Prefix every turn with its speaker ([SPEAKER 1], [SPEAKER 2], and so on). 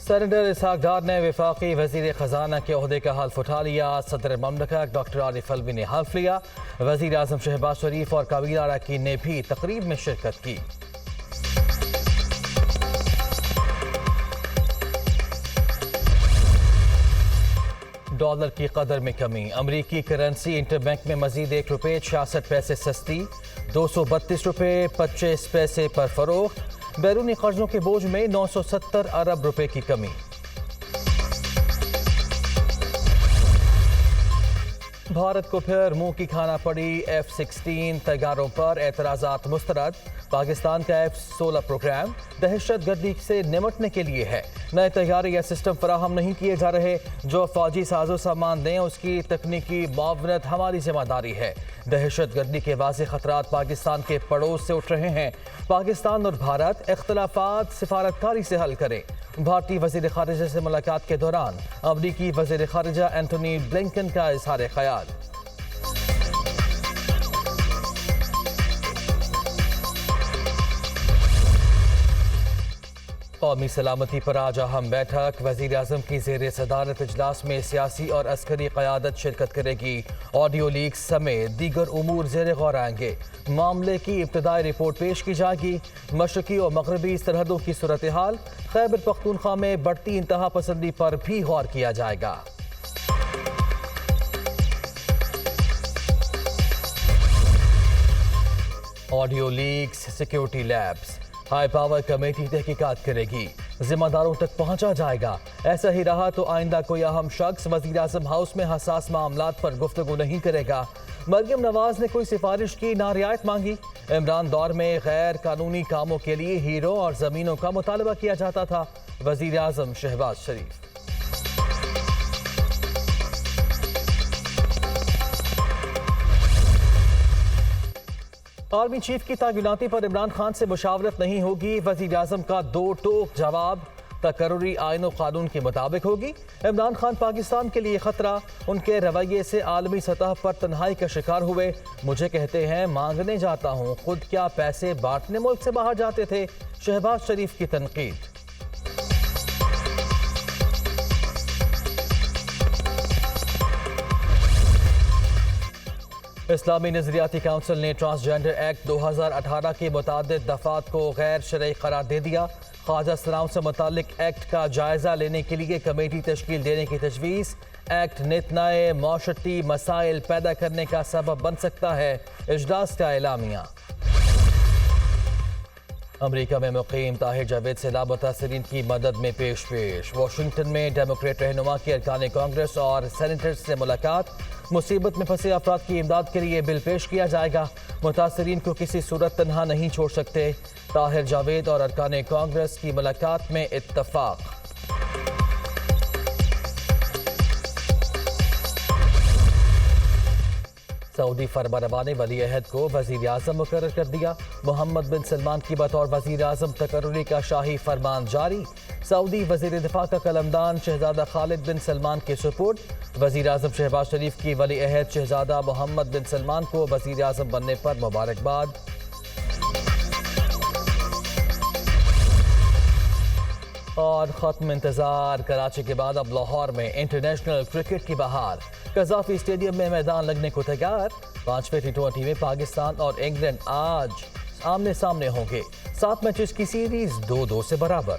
[SPEAKER 1] Senator Ishaq Dar نے وفاقی وزیر خزانہ کے عہدے کا حلف اٹھا لیا۔ صدر مملکت ڈاکٹر عارف علوی نے حلف لیا۔ وزیر اعظم شہباز شریف اور کابینہ اراکین نے بھی تقریب میں شرکت کی۔ ڈالر کی قدر میں کمی، امریکی کرنسی انٹر بینک میں مزید ₹1.66 سستی، 232 روپے 25 پیسے پر فروخت۔ بیرونی قرضوں کے بوجھ میں 970 ارب روپے کی کمی۔ بھارت کو پھر منہ کی کھانا پڑی، F-16 طیاروں پر اعتراضات مسترد۔ پاکستان کا F-16 پروگرام دہشت گردی سے نمٹنے کے لیے ہے۔ نئے طیارے یا سسٹم فراہم نہیں کیے جا رہے۔ جو فوجی ساز و سامان دیں اس کی تکنیکی معاونت ہماری ذمہ داری ہے۔ دہشت گردی کے واضح خطرات پاکستان کے پڑوس سے اٹھ رہے ہیں۔ پاکستان اور بھارت اختلافات سفارتکاری سے حل کریں۔ بھارتی وزیر خارجہ سے ملاقات کے دوران امریکی وزیر خارجہ اینٹونی بلنکن کا اظہار خیال۔ قومی سلامتی پر آج اہم بیٹھک، وزیر اعظم کی زیر صدارت اجلاس میں سیاسی اور عسکری قیادت شرکت کرے گی۔ آڈیو لیکس سمیت دیگر امور زیر غور آئیں گے۔ معاملے کی ابتدائی رپورٹ پیش کی جائے گی۔ مشرقی اور مغربی سرحدوں کی صورتحال، خیبر پختونخوا میں بڑھتی انتہا پسندی پر بھی غور کیا جائے گا۔ Audio leaks, security labs, high power committee تحقیقات کرے گی۔ ذمہ داروں تک پہنچا جائے گا۔ ایسا ہی رہا تو آئندہ کوئی اہم شخص وزیر اعظم ہاؤس میں حساس معاملات پر گفتگو نہیں کرے گا۔ مریم نواز نے کوئی سفارش کی، نہ رعایت مانگی۔ عمران دور میں غیر قانونی کاموں کے لیے ہیروں اور زمینوں کا مطالبہ کیا جاتا تھا۔ وزیر اعظم شہباز شریف۔ آرمی چیف کی تعیناتی پر عمران خان سے مشاورت نہیں ہوگی، وزیر اعظم کا دو ٹوک جواب۔ تقرری آئین و قانون کے مطابق ہوگی۔ عمران خان پاکستان کے لیے خطرہ، ان کے رویے سے عالمی سطح پر تنہائی کا شکار ہوئے۔ مجھے کہتے ہیں مانگنے جاتا ہوں، خود کیا پیسے بانٹنے ملک سے باہر جاتے تھے؟ شہباز شریف کی تنقید۔ اسلامی نظریاتی کونسل نے ٹرانسجنڈر ایکٹ 2018 کے متعدد دفعات کو غیر شرعی قرار دے دیا۔ خواجہ سراؤں سے متعلق ایکٹ کا جائزہ لینے کے لیے کمیٹی تشکیل دینے کی تجویز۔ ایکٹ نت نئے معاشرتی مسائل پیدا کرنے کا سبب بن سکتا ہے، اجلاس کا اعلامیہ۔ امریکہ میں مقیم طاہر جاوید سے لامتاثرین کی مدد میں پیش۔ واشنگٹن میں ڈیموکریٹ رہنما کی ارکان کانگریس اور سینیٹرز سے ملاقات۔ مصیبت میں پھنسے افراد کی امداد کے لیے بل پیش کیا جائے گا۔ متاثرین کو کسی صورت تنہا نہیں چھوڑ سکتے۔ طاہر جاوید اور ارکان کانگریس کی ملاقات میں اتفاق۔ سعودی فرمانروا نے ولی عہد کو وزیر اعظم مقرر کر دیا۔ محمد بن سلمان کی بطور وزیر اعظم تقرری کا شاہی فرمان جاری۔ سعودی وزیر دفاع کا قلمدان شہزادہ خالد بن سلمان کے سپرد۔ وزیر اعظم شہباز شریف کی ولی عہد شہزادہ محمد بن سلمان کو وزیر اعظم بننے پر مبارکباد۔ اور ختم انتظار، کراچی کے بعد اب لاہور میں انٹرنیشنل کرکٹ کی بہار۔ قذافی اسٹیڈیم میں میدان لگنے کو تیار۔ 5ویں T20 میں پاکستان اور انگلینڈ آج آمنے سامنے ہوں گے۔ 7 میچز کی سیریز 2-2 سے برابر۔